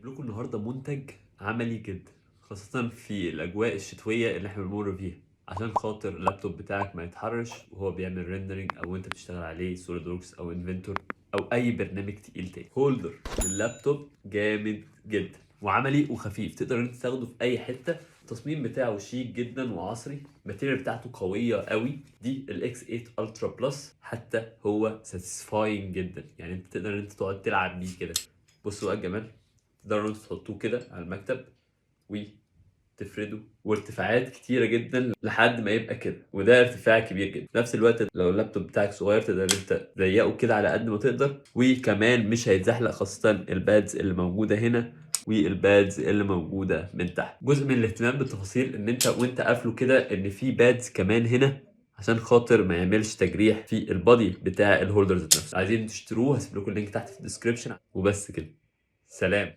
جايب لكم النهارده منتج عملي جدا، خاصة في الأجواء الشتوية اللي احنا بنمر فيها، عشان خاطر اللابتوب بتاعك ما يتحرش وهو بيعمل ريندرنج أو أنت بتشتغل عليه سوليد ووركس أو انفنتور أو أي برنامج تقيل تاني. هولدر لللابتوب جامد جدا وعملي وخفيف، تقدر انت تاخده في أي حتة. التصميم بتاعه شيك جدا وعصري، الماتيريال بتاعته قوية قوي، دي الاكس 8 الترا بلس، حتى هو ساتيسفاينج جدا، يعني انت تقدر انت تقعد تلعب بيه كده. بصوا بقى الجمال، تقدروا انتوا تحطوه كده على المكتب وتفردوا، وارتفاعات كتيره جدا لحد ما يبقى كده، وده ارتفاع كبير جدا. في نفس الوقت لو اللابتوب بتاعك صغير تقدر انت تضيقه كده على قد ما تقدر، وكمان مش هيتزحلق، خاصه البادز اللي موجوده هنا والبادز اللي موجوده من تحت. جزء من الاهتمام بالتفاصيل ان انت وانت قافله كده ان في بادز كمان هنا عشان خاطر ما يعملش تجريح في البادي بتاع الهولدرز نفسه. عايزين تشتروه هسيب لكم اللينك تحت في الديسكربشن. وبس كده، سلام.